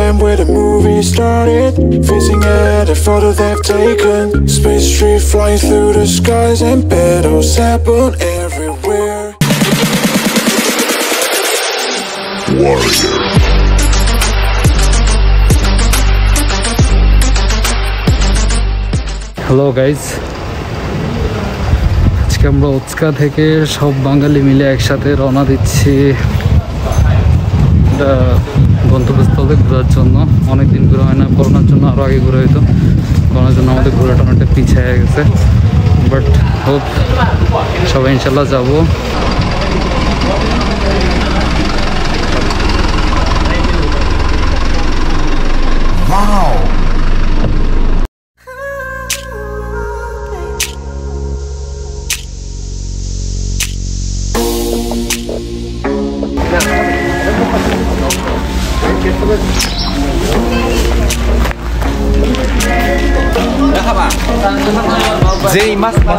time where the movie started, facing at a photo they've taken. Space tree flying through the skies and battles happen everywhere. Warrior. Hello guys, আজকে আমরা উৎকা থেকে সব বাঙালি মিলে একসাথে রওনা দিচ্ছি গন্তব্যস্থলে ঘোরার জন্য। অনেকদিন ঘোরা হয় না, করোনার জন্য আরও আগে ঘোরা হইতো। করোনার জন্য আমাদের ঘোরাটা অনেকটা পিছিয়ে গেছে, বাট হোপ সবাই ইনশাল্লাহ যাবো।全員マスクあ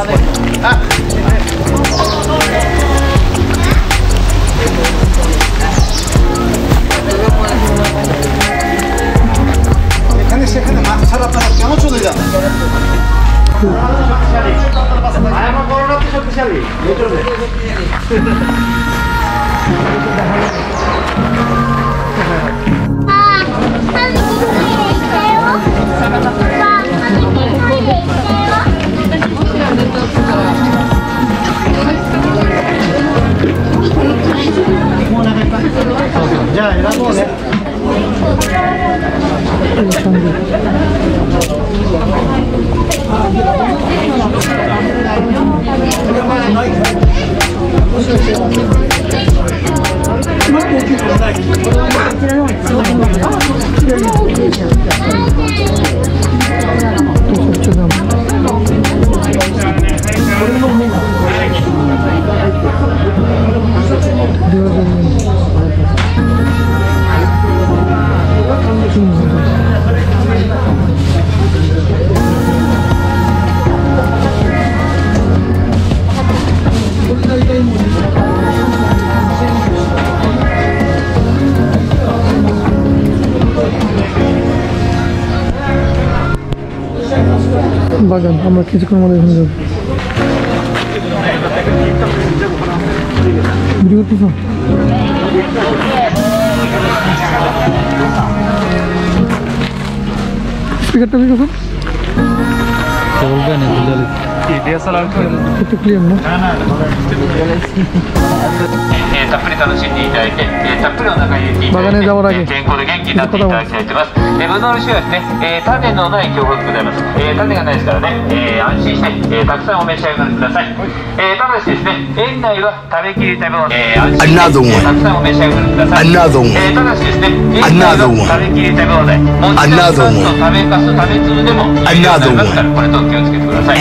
じゃあ選ぼうね。বাগান আমরা কিছুক্ষণ মধ্যে এখানে যাবো। ভিডিও করতেছো? স্পিকারটা ঠিক আছে? চলবে না বুঝালি একটু ক্লিয়ার না?たっぷり楽しんでいただいて、たっぷりお腹に入れていただいて、健康で元気になっていただきたいと思います。ぶどうの種はですね、種のない強風でございます。種がないですからね、安心して、たくさんお召し上がりください。ただしですね、園内は食べきり食べ物、安心して、たくさんお召し上がりください。ただしですね、園内は食べきり食べ放題、もちろんカスと食べかす、食べ粒でも有料になりますから、これと気をつけてください。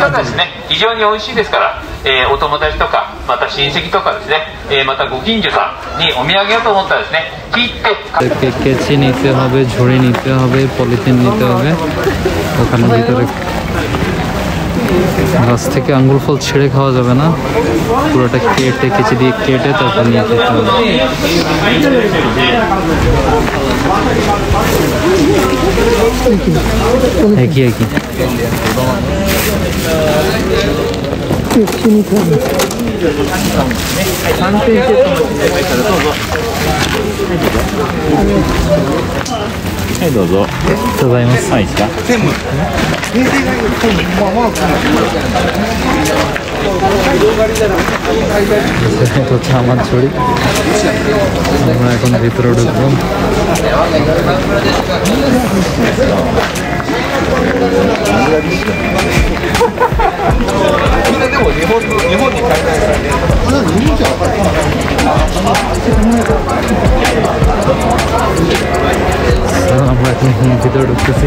ただですね、非常に美味しいですから、お友達とかまた親戚とかですね、またご近所さんにお土産をと思ったらですね、切ってকেচি নিতে হবে, ঝুড়ি নিতে হবে, পলিথিন নিতে হবে। ওখানে ভিতরে গাছ থেকে আঙ্গুর ফল ছিঁড়ে খাওয়া যাবে না, পুরোটা কেটে কেচি দিয়ে কেটে তারপর নিয়ে যেতে হবে। একই একইはい、どうぞ。ございます。はい、ですか。হচ্ছে আমার ছড়ি। আমরা এখন ভিতরে ঢুকবো। আমরা এখন ভিতরে ঢুকতেছি।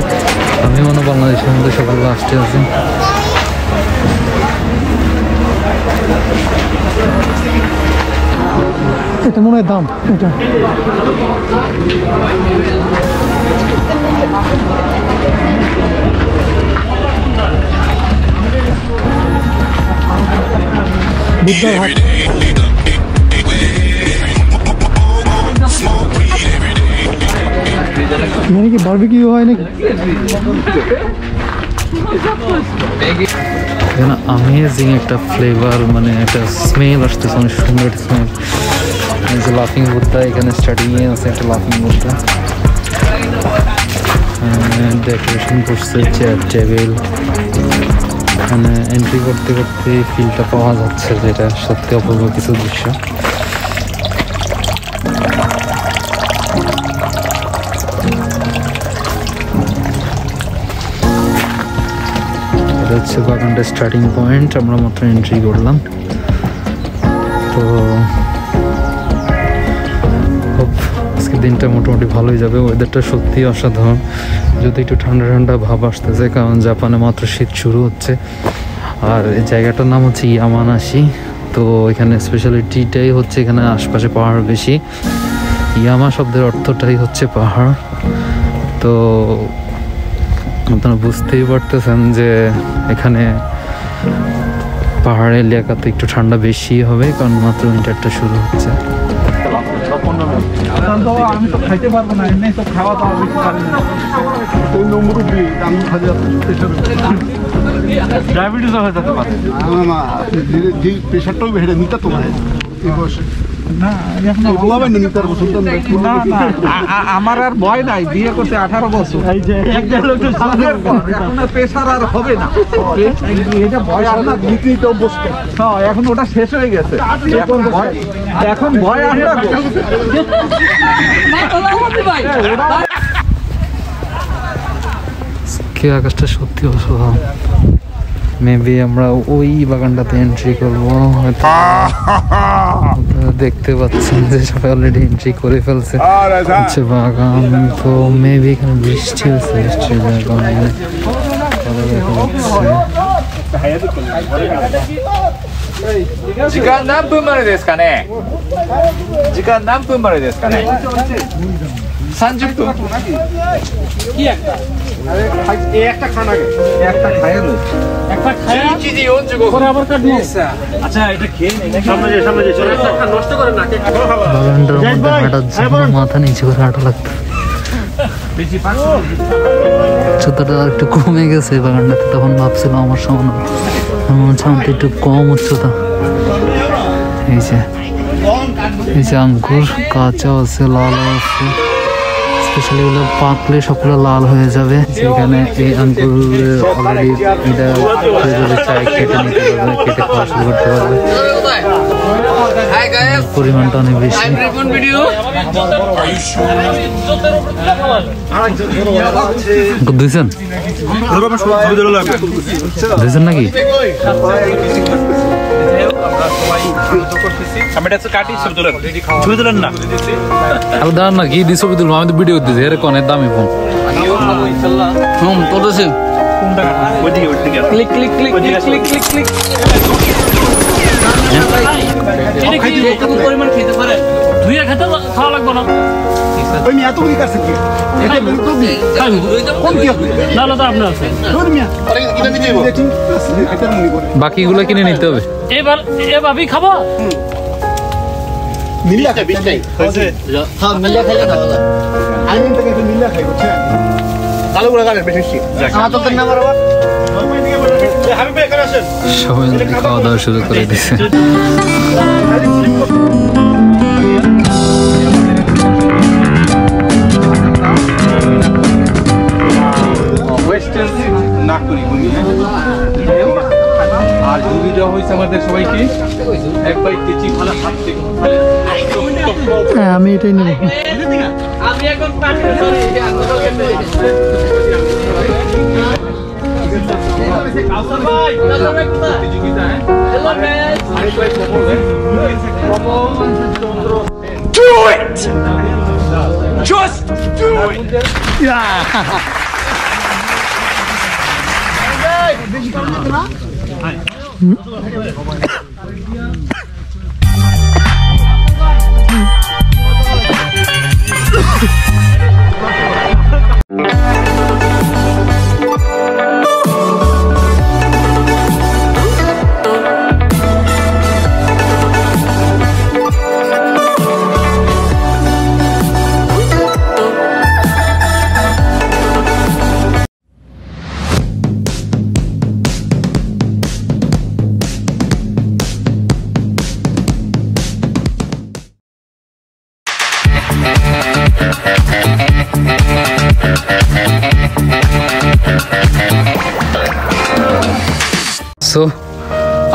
আমি মনে বাংলাদেশের মধ্যে সকাল লাস্টে আছি। এটা মনে হয় দাম এটা। বুদ্ধর হাট। এখানে কি বারবিকিউ হয় নাকি? এখানে অ্যামেজিং একটা ফ্লেভার, মানে একটা স্মেল আসতেছে, অনেক সুন্দর স্মেল। এই যে লাফিং বুদ্ধা, এখানে স্টার্টিংয়ে আছে একটা লাফিং বুদ্ধা, ডেকোরেশন করছে, চেয়ার টেবিল। এখানে এন্ট্রি করতে করতে ফিলটা পাওয়া যাচ্ছে, যেটা সত্যি অপূর্ব কিছু দৃশ্য। এটা হচ্ছে বাগানটা স্টার্টিং পয়েন্ট, আমরা মাত্র এন্ট্রি করলাম। তো আজকের দিনটা মোটামুটি ভালোই যাবে, ওয়েদারটা সত্যি অসাধারণ। যদি একটু ঠান্ডা ঠান্ডা ভাব আসতেছে, কারণ জাপানে মাত্র শীত শুরু হচ্ছে। আর এই জায়গাটার নাম হচ্ছে ইয়ামানাশি। তো এখানে স্পেশালিটিটাই হচ্ছে এখানে আশপাশে পাহাড় বেশি। ইয়ামা শব্দের অর্থটাই হচ্ছে পাহাড়। তো আপনারা বুঝতেই পারতেছেন যে এখানে পাহাড়ের এলাকাতে একটু ঠান্ডা বেশি হবে, কারণ মাত্র উইন্টারটা শুরু হচ্ছে। আমি তো খাইতে পারবো না, এমনি তো খাওয়া দাওয়া বেশি পারি না। ডায়াবেটিস হয়ে যেতে পারে, প্রেশারটাও বেড়ে নিতে তোমার এই বয়সে। না আমার আর ভয় নাই, বিয়ে করতে 18 বছর, প্রেশার আর হবে না। এখন ওটা শেষ হয়ে গেছে, এখন ভয় আর না। আকাশটা সত্যি অসাধারণ। মেবি আমরা ওই বাগানটাতে এন্ট্রি করবো, হয়তো দেখতে পাচ্ছেন যে সবাই অলরেডি এন্ট্রি করে ফেলছে হচ্ছে বাগান। তো মেবি এখানে বৃষ্টি হচ্ছে, বৃষ্টির কারণে দেখা যাচ্ছে। 時間何分までですかね。時間何分までですかね。30分。একটা খানা একটা খাইয়ে একটা খাইয়ে 11時45分。আবার কাটবো। আচ্ছা এটা খেয়ে নেই, সামনে যে চলে নষ্ট করেন না। বাগানটার মধ্যে হাঁটার জন্য মাথা নিচু করে হাঁটা লাগতো। উচ্চতাটা একটু কমে গেছে বাগানটাতে, তখন ভাবছিলাম আমার সমান আমাদের একটু কম উচ্চতা। এই যে আঙ্গুর কাঁচা আছে, লাল আছে, স্পেশালি এগুলো পাকলে সবগুলো লাল হয়ে যাবে। যেখানে এই আঙ্গুর অলরেডি এটা চাই কেটে নিতে পারবে, কেটে খাওয়া শুরু করতে পারবে। পরিমাণটা অনেক বেশি। দুইজন নাকি? দাঁড়ান না, কি ছবি তুলবো? আমি তো ভিডিও দিচ্ছি, এর কনের দামি ফোন। করতেছি click click click click click click click. পরিমাণ খেতে পারে, ধুয়ে খেতে খাওয়া লাগবে না। বাকিগুলো কিনে নিতে হবে। এবার ভাবি খাবো সবাই খাওয়া দাওয়া শুরু করে দিচ্ছে। আর জুড়ি দেওয়া হয়েছে আমাদের সবাইকে এক বাইক কেচি ভালো খাচ্ছে। হ্যাঁ আমি এটাই নেব। আমি এখন Do it! Just do it!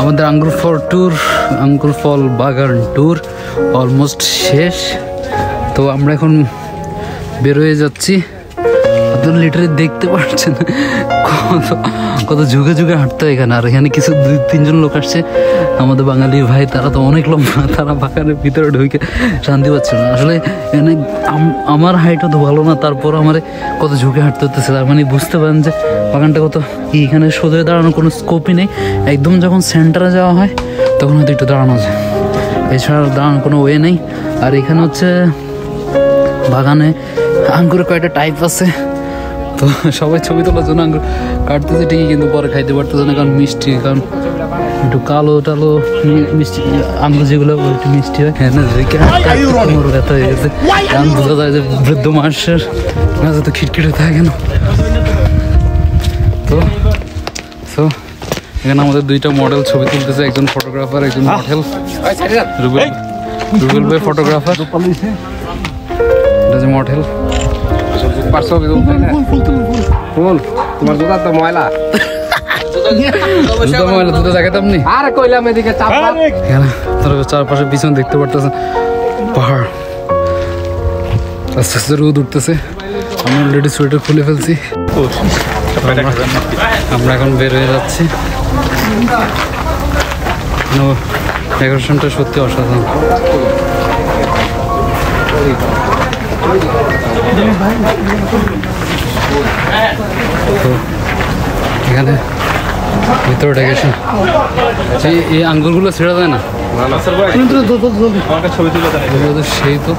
আমাদের আঙ্গুর ফল বাগান ট্যুর অলমোস্ট শেষ। তো আমরা এখন বের হয়ে যাচ্ছি। আপনারা লিটারে দেখতে পাচ্ছেন কত ঝুঁকে ঝুঁকে হাঁটতে হয় এখানে। আর এখানে কিছু 2-3 লোক আসছে আমাদের বাঙালি ভাই, তারা তো অনেক লম্বা, তারা বাগানের ভিতরে ঢুকে শান্তি পাচ্ছে না। আসলে এখানে আমার হাইটও তো ভালো না, তারপর আমার কত ঝুঁকে হাঁটতে হতেছে। তার মানে বুঝতে পারেন যে বাগানটা কত, এখানে সোজা দাঁড়ানোর কোনো স্কোপই নেই। একদম যখন সেন্টারে যাওয়া হয় তখন হয়তো একটু দাঁড়ানো যায়, এছাড়া দাঁড়ানোর কোনো ওয়ে নেই। আর এখানে হচ্ছে বাগানে আঙ্গুরের কয়েকটা টাইপ আছে, তো সবাই ছবি তোলার জন্য আঙ্গুর কাটতেছে ঠিকই, কিন্তু পরে খাইতে পারতেছে না, কারণ মিষ্টি, কারণ একটু কালো টালো মিষ্টি আঙ্গুর যেগুলো একটু মিষ্টি হয়। হ্যাঁ না, ব্যথা হয়ে গেছে, কারণ বোঝা যায় যে বৃদ্ধ মানুষের মাঝে তো খিটখিটে থাকে না। তো এখানে আমাদের 2টা মডেল ছবি তুলতেছে, একজন ফটোগ্রাফার, একজন মডেল। রুবেল ভাই ফটোগ্রাফার, এটা যে মডেল। ফুল তোমার জুতা তো ময়লা। জুতো দেখাতাম নি, আর কইলাম এদিকে চাপা। চারপাশে পিছনে দেখতে পারতেছেন পাহাড়, আস্তে আস্তে রোদ উঠতেছে। আমি অলরেডি সোয়েটার খুলে ফেলছি। আমরা এখন বের হয়ে যাচ্ছি। ডেকোরেশনটা সত্যি অসাধারণ। তো এখানে ভিতরে ডেকোরেশন, এই আঙ্গুরগুলো ছেড়া যায় না, সেই তো